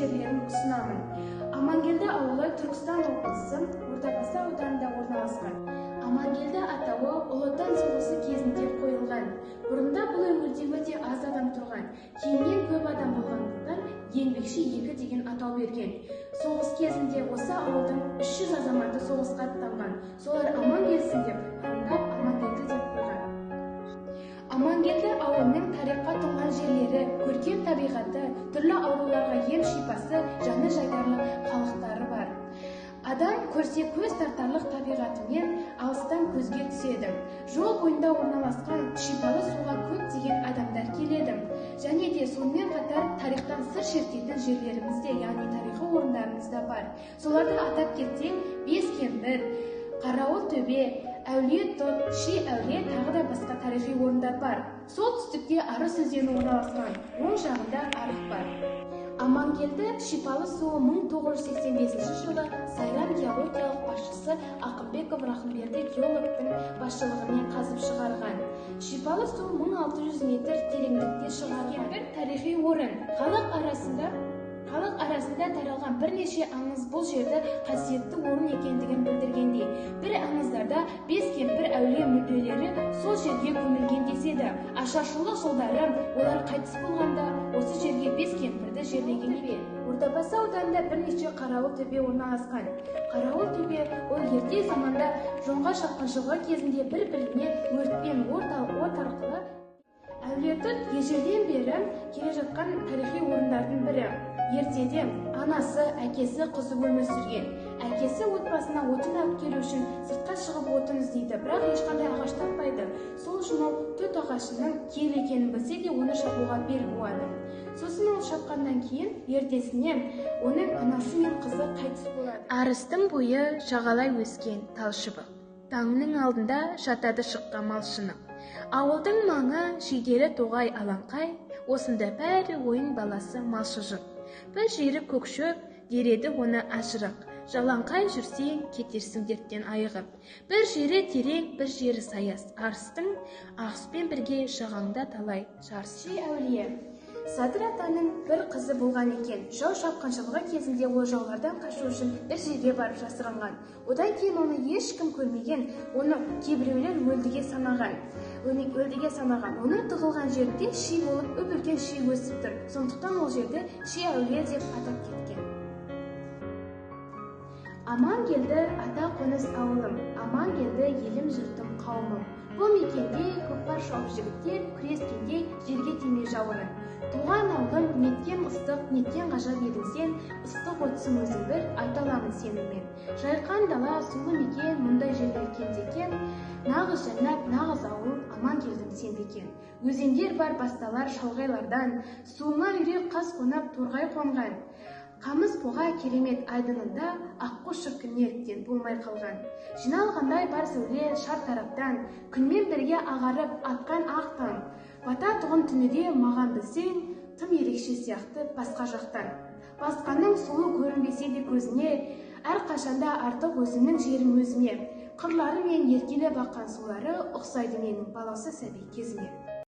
жерлерін ұсынамын. Амангелді ауылы Түркістан облысы Ордабасы ауданында орналасқан. Амангелді атауы Ұлы Отан соғысы кезінде қойылған. Бұрында бұл өңірде өте аз адам тұрған. Кейіннен көп адам болғандықтан еңбекші 2 деген атау берген. Соғыс кезінде осы ауылдың 300 азаматы соғысқа аттанған. Солар аман келсін деп, аңдап Амангелді деп қойған. Амангелді ауылының тарихқа толған жерлері, көркем табиғаты, түрлі ауруларға ем шипасы, жаны жайдарлы халықтары бар. Адам көрсе көз тартарлық табиғатымен алыстан көзге түседі. Жол бойында орналасқан шипалы суға көптеген адамдар келеді. Және де сонымен қатар тарихтан сыр шертетін жерлеріміз де, яғни тарихи орындарымыз да бар. Соларды атап кетсек, Бескемпір, Қарауыл төбе, Әулие тот, Ши әулие тағы да басқа тарихи орындар бар. Солтүстікте Арыс өзені орналасқан, оң жағында арық бар. Амангелді шипалы суы 1985 жылы Сайрам геологиялық басшысы Ақымбеков Рахымберді геологтың басшылығымен қазып шығарған. Шипалы су 1600 метр тереңдікте шығарған. Бір тарихи орын. Халық арасында таралған бірнеше аңыз бұл жерді қасиетті орын екендігін білдіргендей. Бір аңыздарда Бескемпір әулие мүрделері сол жерге көмілген деседі. Ашаршылық жылдары олар қайтыс болғанда осы жерге Бескемпірді жерлеген бе. Ордабасы ауданында бірнеше Қарауыл төбе орналасқан. Қарауыл төбе ол ерте заманда жоңға шапқыншылығы кезінде бір-біріне өртпен от арқылы Әулие тот ежелден бері келе жатқан тарихи орындардың бірі. Ертеде анасы, әкесі қызы өмір сүрген. Әкесі отбасына отын алып келу үшін сыртқа шығып отын іздейді, бірақ ешқандай ағаш таппайды. Сол жұмыл тот ағашының киелі екенін білсе де оны шабуға бел буады. Сосын ол шапқаннан кейін ертесіне оның анасы мен қызы қайтыс болады. Арыстың бойы жағалай өскен талшыбық. Таңның алдында жатады шыққан малшыны. Ауылдың маңы жиделі тоғай алаңқай, осында бәрі ойын баласы малшы жұрт. Бір жері көкшөп, дереді оны ажырық. Жалаңқай жүрсең, кетерсің дерттен айығып. Бір жері терең, бір жері саяз. Арыстың ағыспен бірге жағаңда талай жарсы. Әулие Садыр атаның бір қызы болған екен. Жау шапқыншылығы кезінде ол жаулардан қашу үшін бір жерге барып жасырынған. Одан кейін оны ешкім көрмеген, оны кейбіреулер өлдіге санаған. Оның тығылған жерінде ши болып, үлкен ши өсіп тұр. Сондықтан ол жерді Ши әулие деп атап кеткен. Амангелді ата қоныс ауылым, Амангелді елім жұртым қауымым. Бұл мекенде көкпар шауып жігіттер күрескенде жерге тимей жауырын. Туған ауылым, неткен ыстық, неткен ғажап едің сен, ыстық отсың өзің бір, айталамын сеніммен. Жайқан дала, сұлу мекен, мұндай жерлер кемде-кем, нағыз жәннат, нағыз ауыл, Амангелдім сен екен. Өзендер бар басталар шалғайлардан, суыңа үйрек қас қонап торғай қонған. Қамыс поға керемет айдынында аққу шіркін неліктен болмай қалған. Жиналғандай бар сәуле шар тараптан, күнмен бірге ағарып атқан ақ таң. Бата тұғын түніде маған білсең, тым ерекше сияқты басқа жақтан. Басқаның сұлу көрінбесе де көзіне, әр қашанда артық өзімнің жерім өзіме. Қырлары мен еркелеп аққан сулары ұқсайды менің баласы сәби кезіме.